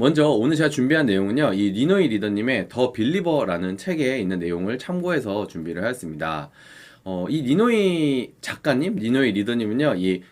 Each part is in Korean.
먼저 오늘 제가 준비한 내용은요, 이 니노이 리더님의 더 빌리버라는 책에 있는 내용을 참고해서 준비를 하였습니다. 이 니노이 작가님, 니노이 리더님은요, 이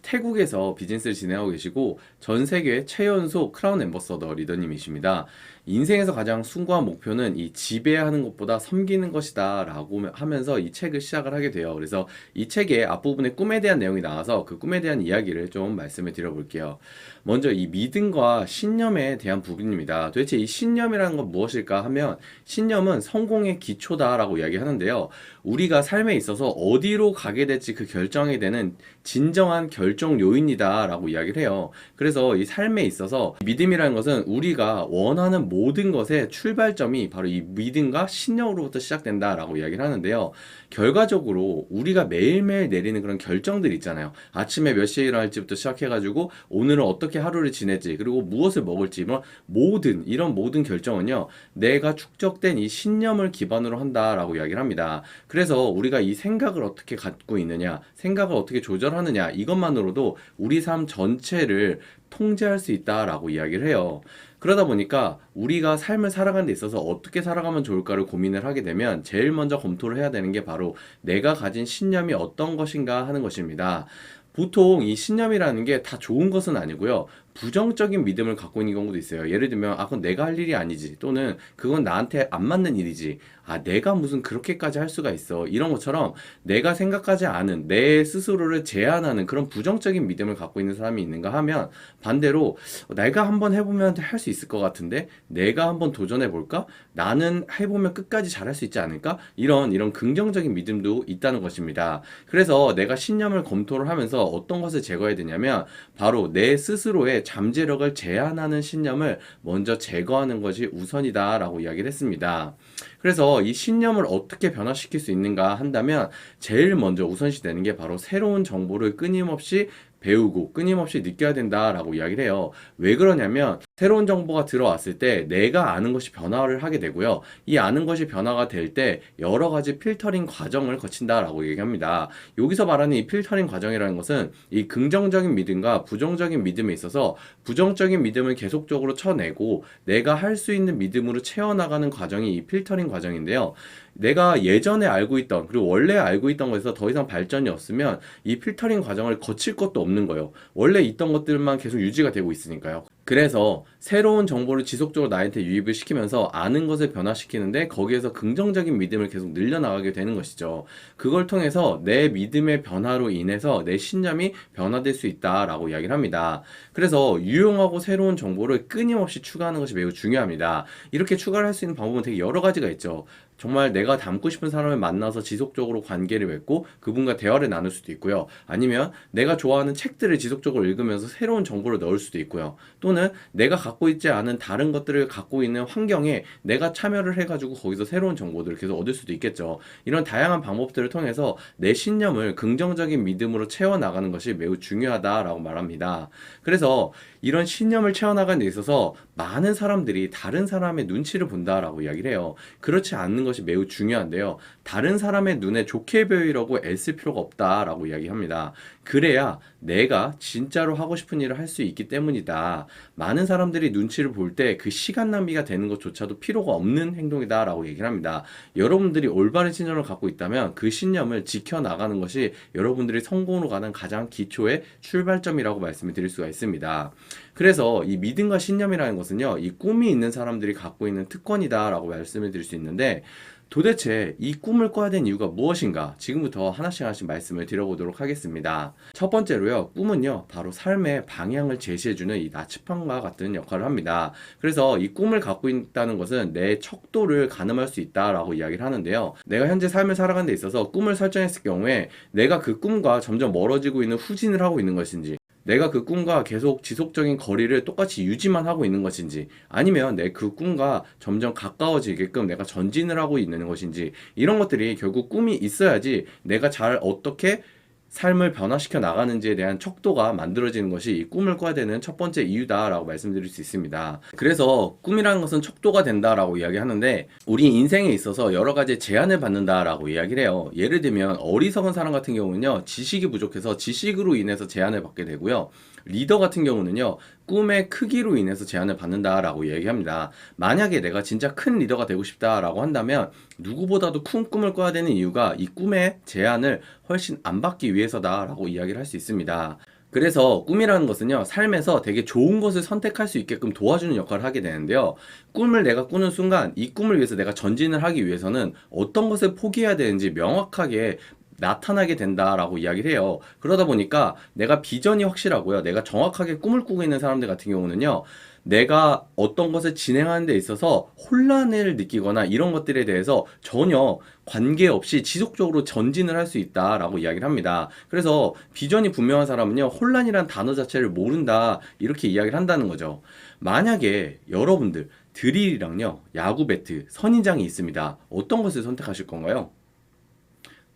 태국에서 비즈니스를 진행하고 계시고 전 세계 최연소 크라운 앰버서더 리더님이십니다. 인생에서 가장 숭고한 목표는 이 지배하는 것보다 섬기는 것이다 라고 하면서 이 책을 시작을 하게 돼요. 그래서 이 책의 앞부분에 꿈에 대한 내용이 나와서 그 꿈에 대한 이야기를 좀 말씀을 드려볼게요. 먼저 이 믿음과 신념에 대한 부분입니다. 도대체 이 신념이라는 건 무엇일까 하면, 신념은 성공의 기초다라고 이야기하는데요. 우리가 삶에 있어서 어디로 가게 될지 그 결정이 되는 진정한 결정 요인이다 라고 이야기를 해요. 그래서 이 삶에 있어서 믿음이라는 것은 우리가 원하는 모든 것의 출발점이 바로 이 믿음과 신념으로부터 시작된다 라고 이야기를 하는데요. 결과적으로 우리가 매일매일 내리는 그런 결정들 있잖아요. 아침에 몇 시에 일어날지부터 시작해가지고 오늘은 어떻게 하루를 지낼지, 그리고 무엇을 먹을지, 뭐 이런 모든 결정은요, 내가 축적된 이 신념을 기반으로 한다라고 이야기를 합니다. 그래서 우리가 이 생각을 어떻게 갖고 있느냐, 생각을 어떻게 조절하느냐, 이것만으로도 우리 삶 전체를 통제할 수 있다라고 이야기를 해요. 그러다 보니까 우리가 삶을 살아가는 데 있어서 어떻게 살아가면 좋을까를 고민을 하게 되면 제일 먼저 검토를 해야 되는 게 바로 내가 가진 신념이 어떤 것인가 하는 것입니다. 보통 이 신념이라는 게 다 좋은 것은 아니고요. 부정적인 믿음을 갖고 있는 경우도 있어요. 예를 들면, 그건 내가 할 일이 아니지. 또는 그건 나한테 안 맞는 일이지. 내가 무슨 그렇게까지 할 수가 있어. 이런 것처럼 내가 생각하지 않은 내 스스로를 제한하는 그런 부정적인 믿음을 갖고 있는 사람이 있는가 하면, 반대로 내가 한번 해보면 할 수 있을 것 같은데, 내가 한번 도전해볼까? 나는 해보면 끝까지 잘할 수 있지 않을까? 이런 긍정적인 믿음도 있다는 것입니다. 그래서 내가 신념을 검토를 하면서 어떤 것을 제거해야 되냐면, 바로 내 스스로의 잠재력을 제한하는 신념을 먼저 제거하는 것이 우선이다 라고 이야기를 했습니다. 그래서 이 신념을 어떻게 변화시킬 수 있는가 한다면, 제일 먼저 우선시 되는 게 바로 새로운 정보를 끊임없이 배우고 끊임없이 느껴야 된다라고 이야기를 해요. 왜 그러냐면, 새로운 정보가 들어왔을 때 내가 아는 것이 변화를 하게 되고요. 이 아는 것이 변화가 될 때 여러 가지 필터링 과정을 거친다라고 얘기합니다. 여기서 말하는 이 필터링 과정이라는 것은 이 긍정적인 믿음과 부정적인 믿음에 있어서 부정적인 믿음을 계속적으로 쳐내고 내가 할 수 있는 믿음으로 채워나가는 과정이 이 필터링 과정인데요. 내가 예전에 알고 있던, 그리고 원래 알고 있던 것에서 더 이상 발전이 없으면 이 필터링 과정을 거칠 것도 없는 거예요. 원래 있던 것들만 계속 유지가 되고 있으니까요. 그래서 새로운 정보를 지속적으로 나한테 유입을 시키면서 아는 것을 변화시키는데, 거기에서 긍정적인 믿음을 계속 늘려나가게 되는 것이죠. 그걸 통해서 내 믿음의 변화로 인해서 내 신념이 변화될 수 있다라고 이야기를 합니다. 그래서 유용하고 새로운 정보를 끊임없이 추가하는 것이 매우 중요합니다. 이렇게 추가를 할 수 있는 방법은 되게 여러 가지가 있죠. 정말 내가 닮고 싶은 사람을 만나서 지속적으로 관계를 맺고 그분과 대화를 나눌 수도 있고요. 아니면 내가 좋아하는 책들을 지속적으로 읽으면서 새로운 정보를 넣을 수도 있고요. 또는 내가 갖고 있지 않은 다른 것들을 갖고 있는 환경에 내가 참여를 해가지고 거기서 새로운 정보들을 계속 얻을 수도 있겠죠. 이런 다양한 방법들을 통해서 내 신념을 긍정적인 믿음으로 채워나가는 것이 매우 중요하다라고 말합니다. 그래서 이런 신념을 채워나가는 데 있어서 많은 사람들이 다른 사람의 눈치를 본다라고 이야기를 해요. 그렇지 않는 것이 매우 중요한데요. 다른 사람의 눈에 좋게 보이려고 애쓸 필요가 없다라고 이야기합니다. 그래야 내가 진짜로 하고 싶은 일을 할 수 있기 때문이다. 많은 사람들이 눈치를 볼 때 그 시간 낭비가 되는 것조차도 필요가 없는 행동이다라고 얘기를 합니다. 여러분들이 올바른 신념을 갖고 있다면 그 신념을 지켜나가는 것이 여러분들이 성공으로 가는 가장 기초의 출발점이라고 말씀을 드릴 수가 있습니다. 그래서 이 믿음과 신념이라는 것은요, 이 꿈이 있는 사람들이 갖고 있는 특권이다라고 말씀을 드릴 수 있는데, 도대체 이 꿈을 꿔야 되는 이유가 무엇인가? 지금부터 하나씩 말씀을 드려보도록 하겠습니다. 첫 번째로요, 꿈은요, 바로 삶의 방향을 제시해주는 이 나침반과 같은 역할을 합니다. 그래서 이 꿈을 갖고 있다는 것은 내 척도를 가늠할 수 있다라고 이야기를 하는데요. 내가 현재 삶을 살아가는 데 있어서 꿈을 설정했을 경우에 내가 그 꿈과 점점 멀어지고 있는 후진을 하고 있는 것인지, 내가 그 꿈과 계속 지속적인 거리를 똑같이 유지만 하고 있는 것인지, 아니면 내 그 꿈과 점점 가까워지게끔 내가 전진을 하고 있는 것인지, 이런 것들이 결국 꿈이 있어야지 내가 잘 어떻게 삶을 변화시켜 나가는지에 대한 척도가 만들어지는 것이 이 꿈을 꿔야 되는 첫 번째 이유다라고 말씀드릴 수 있습니다. 그래서 꿈이라는 것은 척도가 된다라고 이야기하는데, 우리 인생에 있어서 여러 가지 제한을 받는다라고 이야기를 해요. 예를 들면 어리석은 사람 같은 경우는요, 지식이 부족해서 지식으로 인해서 제한을 받게 되고요. 리더 같은 경우는요, 꿈의 크기로 인해서 제한을 받는다라고 얘기합니다. 만약에 내가 진짜 큰 리더가 되고 싶다라고 한다면 누구보다도 큰 꿈을 꿔야 되는 이유가 이 꿈의 제한을 훨씬 안 받기 위해서다라고 이야기를 할 수 있습니다. 그래서 꿈이라는 것은요, 삶에서 되게 좋은 것을 선택할 수 있게끔 도와주는 역할을 하게 되는데요. 꿈을 내가 꾸는 순간 이 꿈을 위해서 내가 전진을 하기 위해서는 어떤 것을 포기해야 되는지 명확하게 나타나게 된다라고 이야기를 해요. 그러다 보니까 내가 비전이 확실하고요. 내가 정확하게 꿈을 꾸고 있는 사람들 같은 경우는요. 내가 어떤 것을 진행하는 데 있어서 혼란을 느끼거나 이런 것들에 대해서 전혀 관계없이 지속적으로 전진을 할 수 있다라고 이야기를 합니다. 그래서 비전이 분명한 사람은요, 혼란이란 단어 자체를 모른다, 이렇게 이야기를 한다는 거죠. 만약에 여러분들 드릴이랑요, 야구 배트, 선인장이 있습니다. 어떤 것을 선택하실 건가요?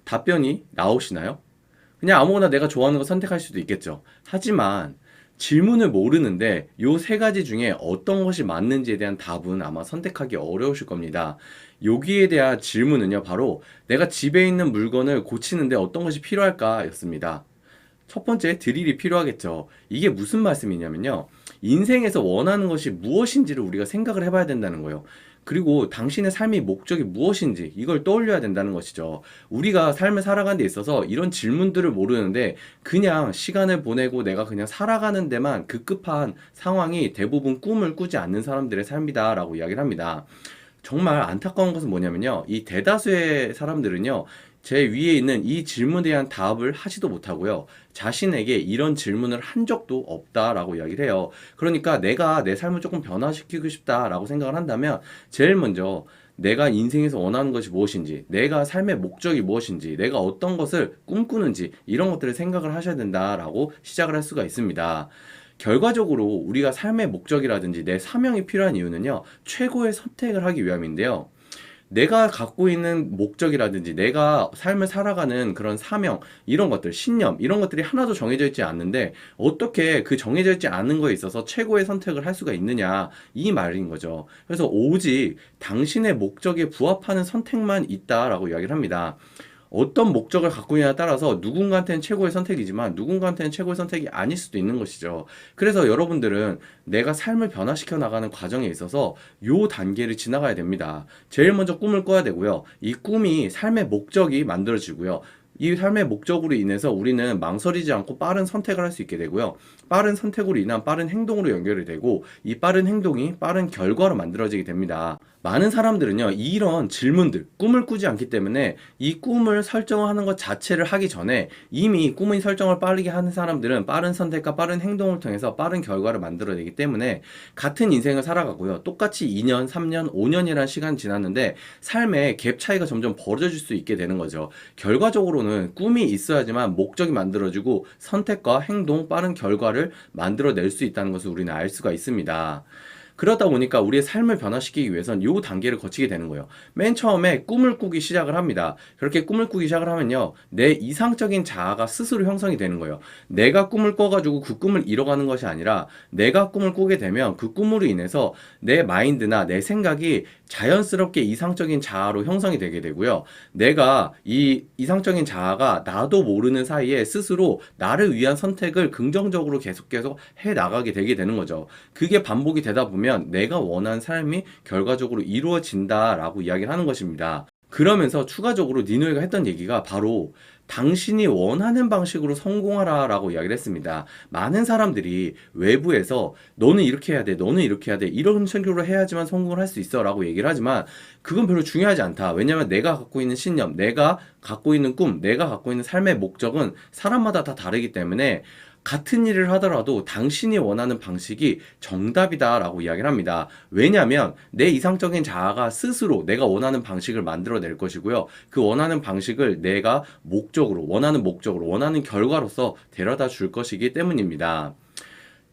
답변이 나오시나요? 그냥 아무거나 내가 좋아하는 거 선택할 수도 있겠죠. 하지만 질문을 모르는데 요 세 가지 중에 어떤 것이 맞는지에 대한 답은 아마 선택하기 어려우실 겁니다. 여기에 대한 질문은요, 바로 내가 집에 있는 물건을 고치는데 어떤 것이 필요할까 였습니다. 첫 번째, 드릴이 필요하겠죠. 이게 무슨 말씀이냐면요, 인생에서 원하는 것이 무엇인지를 우리가 생각을 해봐야 된다는 거예요. 그리고 당신의 삶의 목적이 무엇인지 이걸 떠올려야 된다는 것이죠. 우리가 삶을 살아가는 데 있어서 이런 질문들을 모르는데 그냥 시간을 보내고 내가 그냥 살아가는 데만 급급한 상황이 대부분 꿈을 꾸지 않는 사람들의 삶이다라고 이야기를 합니다. 정말 안타까운 것은 뭐냐면요, 이 대다수의 사람들은요, 제 위에 있는 이 질문에 대한 답을 하지도 못하고요, 자신에게 이런 질문을 한 적도 없다라고 이야기를 해요. 그러니까 내가 내 삶을 조금 변화시키고 싶다라고 생각을 한다면 제일 먼저 내가 인생에서 원하는 것이 무엇인지, 내가 삶의 목적이 무엇인지, 내가 어떤 것을 꿈꾸는지 이런 것들을 생각을 하셔야 된다라고 시작을 할 수가 있습니다. 결과적으로 우리가 삶의 목적이라든지 내 사명이 필요한 이유는요, 최고의 선택을 하기 위함인데요. 내가 갖고 있는 목적이라든지 내가 삶을 살아가는 그런 사명, 이런 것들, 신념, 이런 것들이 하나도 정해져 있지 않는데 어떻게 그 정해져 있지 않은 거에 있어서 최고의 선택을 할 수가 있느냐, 이 말인 거죠. 그래서 오직 당신의 목적에 부합하는 선택만 있다라고 이야기를 합니다. 어떤 목적을 갖고 있냐에 따라서 누군가한테는 최고의 선택이지만 누군가한테는 최고의 선택이 아닐 수도 있는 것이죠. 그래서 여러분들은 내가 삶을 변화시켜 나가는 과정에 있어서 요 단계를 지나가야 됩니다. 제일 먼저 꿈을 꿔야 되고요. 이 꿈이 삶의 목적이 만들어지고요. 이 삶의 목적으로 인해서 우리는 망설이지 않고 빠른 선택을 할 수 있게 되고요. 빠른 선택으로 인한 빠른 행동으로 연결이 되고 이 빠른 행동이 빠른 결과로 만들어지게 됩니다. 많은 사람들은요, 이런 질문들, 꿈을 꾸지 않기 때문에 이 꿈을 설정하는 것 자체를 하기 전에 이미 꿈의 설정을 빠르게 하는 사람들은 빠른 선택과 빠른 행동을 통해서 빠른 결과를 만들어내기 때문에 같은 인생을 살아가고요. 똑같이 2년, 3년, 5년이라는 시간이 지났는데 삶의 갭 차이가 점점 벌어질 수 있게 되는 거죠. 결과적으로는 꿈이 있어야지만 목적이 만들어지고 선택과 행동, 빠른 결과를 만들어낼 수 있다는 것을 우리는 알 수가 있습니다. 그러다 보니까 우리의 삶을 변화시키기 위해선 이 단계를 거치게 되는 거예요. 맨 처음에 꿈을 꾸기 시작을 합니다. 그렇게 꿈을 꾸기 시작을 하면요, 내 이상적인 자아가 스스로 형성이 되는 거예요. 내가 꿈을 꿔가지고 그 꿈을 이뤄가는 것이 아니라 내가 꿈을 꾸게 되면 그 꿈으로 인해서 내 마인드나 내 생각이 자연스럽게 이상적인 자아로 형성이 되게 되고요. 내가 이 이상적인 자아가 나도 모르는 사이에 스스로 나를 위한 선택을 긍정적으로 계속 해 나가게 되게 되는 거죠. 그게 반복이 되다 보면 내가 원하는 삶이 결과적으로 이루어진다라고 이야기를 하는 것입니다. 그러면서 추가적으로 니노이가 했던 얘기가 바로 당신이 원하는 방식으로 성공하라 라고 이야기를 했습니다. 많은 사람들이 외부에서 너는 이렇게 해야 돼, 너는 이렇게 해야 돼, 이런 식으로 해야지만 성공을 할 수 있어 라고 얘기를 하지만 그건 별로 중요하지 않다. 왜냐면 내가 갖고 있는 신념, 내가 갖고 있는 꿈, 내가 갖고 있는 삶의 목적은 사람마다 다 다르기 때문에 같은 일을 하더라도 당신이 원하는 방식이 정답이다라고 이야기를 합니다. 왜냐하면 내 이상적인 자아가 스스로 내가 원하는 방식을 만들어낼 것이고요. 그 원하는 방식을 내가 원하는 목적으로, 원하는 결과로서 데려다 줄 것이기 때문입니다.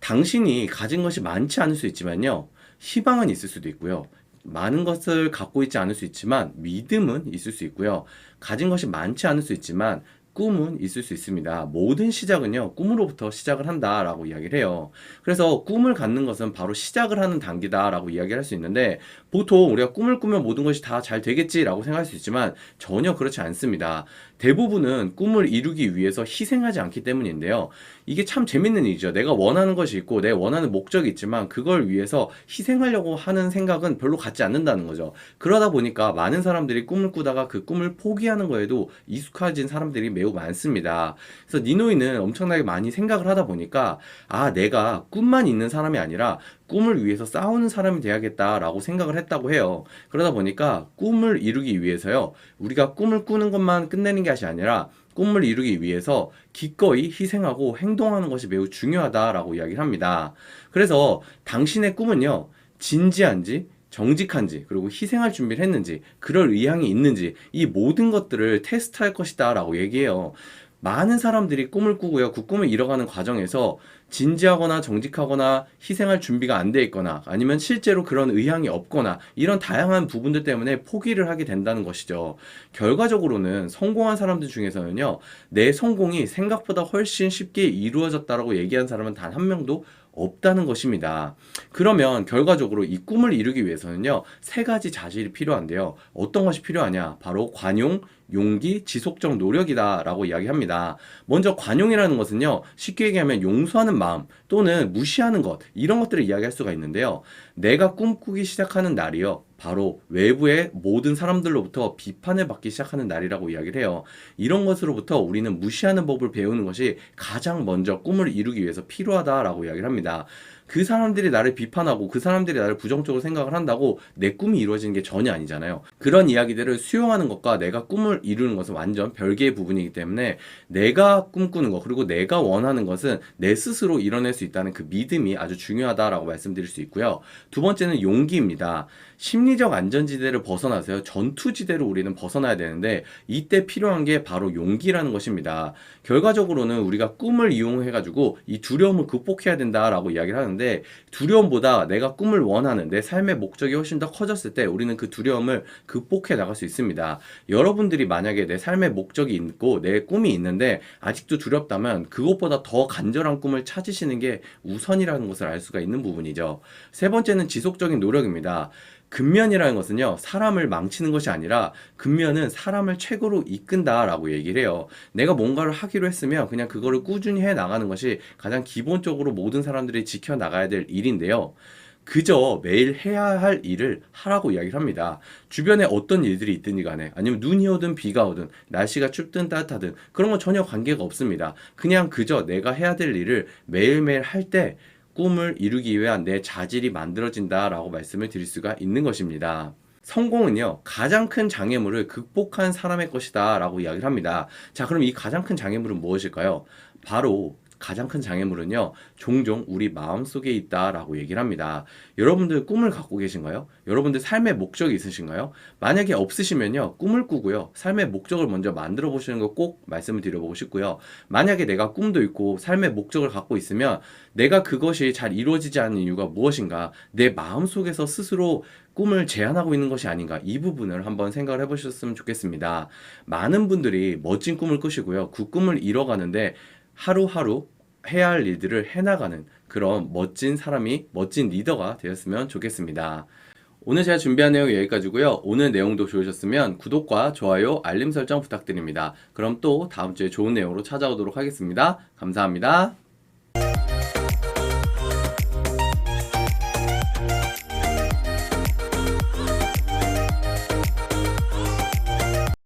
당신이 가진 것이 많지 않을 수 있지만요, 희망은 있을 수도 있고요. 많은 것을 갖고 있지 않을 수 있지만 믿음은 있을 수 있고요. 가진 것이 많지 않을 수 있지만 꿈은 있을 수 있습니다. 모든 시작은요, 꿈으로부터 시작을 한다라고 이야기를 해요. 그래서 꿈을 갖는 것은 바로 시작을 하는 단계다라고 이야기를 할 수 있는데, 보통 우리가 꿈을 꾸면 모든 것이 다 잘 되겠지라고 생각할 수 있지만 전혀 그렇지 않습니다. 대부분은 꿈을 이루기 위해서 희생하지 않기 때문인데요. 이게 참 재밌는 일이죠. 내가 원하는 것이 있고 내 원하는 목적이 있지만 그걸 위해서 희생하려고 하는 생각은 별로 갖지 않는다는 거죠. 그러다 보니까 많은 사람들이 꿈을 꾸다가 그 꿈을 포기하는 거에도 익숙해진 사람들이 매우 많습니다. 그래서 니노이는 엄청나게 많이 생각을 하다 보니까 내가 꿈만 있는 사람이 아니라 꿈을 위해서 싸우는 사람이 돼야겠다라고 생각을 했다고 해요. 그러다 보니까 꿈을 이루기 위해서요, 우리가 꿈을 꾸는 것만 끝내는 것이 아니라 꿈을 이루기 위해서 기꺼이 희생하고 행동하는 것이 매우 중요하다라고 이야기를 합니다. 그래서 당신의 꿈은요, 진지한지 정직한지, 그리고 희생할 준비를 했는지, 그럴 의향이 있는지, 이 모든 것들을 테스트할 것이다 라고 얘기해요. 많은 사람들이 꿈을 꾸고요, 그 꿈을 이뤄가는 과정에서 진지하거나 정직하거나 희생할 준비가 안 돼 있거나 아니면 실제로 그런 의향이 없거나 이런 다양한 부분들 때문에 포기를 하게 된다는 것이죠. 결과적으로는 성공한 사람들 중에서는요, 내 성공이 생각보다 훨씬 쉽게 이루어졌다라고 얘기한 사람은 단 한 명도 없다는 것입니다. 그러면 결과적으로 이 꿈을 이루기 위해서는요, 세 가지 자질이 필요한데요. 어떤 것이 필요하냐? 바로 관용, 용기, 지속적 노력이다 라고 이야기합니다. 먼저 관용이라는 것은요, 쉽게 얘기하면 용서하는 마음 또는 무시하는 것, 이런 것들을 이야기할 수가 있는데요. 내가 꿈꾸기 시작하는 날이요, 바로 외부의 모든 사람들로부터 비판을 받기 시작하는 날이라고 이야기를 해요. 이런 것으로부터 우리는 무시하는 법을 배우는 것이 가장 먼저 꿈을 이루기 위해서 필요하다라고 이야기를 합니다. 그 사람들이 나를 비판하고 그 사람들이 나를 부정적으로 생각을 한다고 내 꿈이 이루어지는 게 전혀 아니잖아요. 그런 이야기들을 수용하는 것과 내가 꿈을 이루는 것은 완전 별개의 부분이기 때문에 내가 꿈꾸는 것, 그리고 내가 원하는 것은 내 스스로 이뤄낼 수 있다는 그 믿음이 아주 중요하다라고 말씀드릴 수 있고요. 두 번째는 용기입니다. 심리적 안전지대를 벗어나서요, 전투지대로 우리는 벗어나야 되는데 이때 필요한 게 바로 용기라는 것입니다. 결과적으로는 우리가 꿈을 이용해가지고 이 두려움을 극복해야 된다라고 이야기를 하는데, 두려움보다 내가 꿈을 원하는 내 삶의 목적이 훨씬 더 커졌을 때 우리는 그 두려움을 극복해 나갈 수 있습니다. 여러분들이 만약에 내 삶의 목적이 있고 내 꿈이 있는데 아직도 두렵다면 그것보다 더 간절한 꿈을 찾으시는 게 우선이라는 것을 알 수가 있는 부분이죠. 세 번째는 지속적인 노력입니다. 근면이라는 것은요, 사람을 망치는 것이 아니라 근면은 사람을 최고로 이끈다라고 얘기를 해요. 내가 뭔가를 하기로 했으면 그냥 그거를 꾸준히 해 나가는 것이 가장 기본적으로 모든 사람들이 지켜나가야 될 일인데요. 그저 매일 해야 할 일을 하라고 이야기를 합니다. 주변에 어떤 일들이 있든지 간에, 아니면 눈이 오든 비가 오든 날씨가 춥든 따뜻하든 그런 건 전혀 관계가 없습니다. 그냥 그저 내가 해야 될 일을 매일매일 할 때 꿈을 이루기 위한 내 자질이 만들어진다라고 말씀을 드릴 수가 있는 것입니다. 성공은요, 가장 큰 장애물을 극복한 사람의 것이다 라고 이야기를 합니다. 자, 그럼 이 가장 큰 장애물은 무엇일까요? 바로 가장 큰 장애물은요, 종종 우리 마음속에 있다라고 얘기를 합니다. 여러분들 꿈을 갖고 계신가요? 여러분들 삶의 목적이 있으신가요? 만약에 없으시면요, 꿈을 꾸고요, 삶의 목적을 먼저 만들어 보시는 거 꼭 말씀을 드려보고 싶고요. 만약에 내가 꿈도 있고 삶의 목적을 갖고 있으면 내가 그것이 잘 이루어지지 않는 이유가 무엇인가, 내 마음속에서 스스로 꿈을 제한하고 있는 것이 아닌가, 이 부분을 한번 생각을 해보셨으면 좋겠습니다. 많은 분들이 멋진 꿈을 꾸시고요, 그 꿈을 이뤄가는데 하루하루 해야 할 일들을 해나가는 그런 멋진 사람이, 멋진 리더가 되었으면 좋겠습니다. 오늘 제가 준비한 내용 여기까지고요. 오늘 내용도 좋으셨으면 구독과 좋아요, 알림 설정 부탁드립니다. 그럼 또 다음 주에 좋은 내용으로 찾아오도록 하겠습니다. 감사합니다.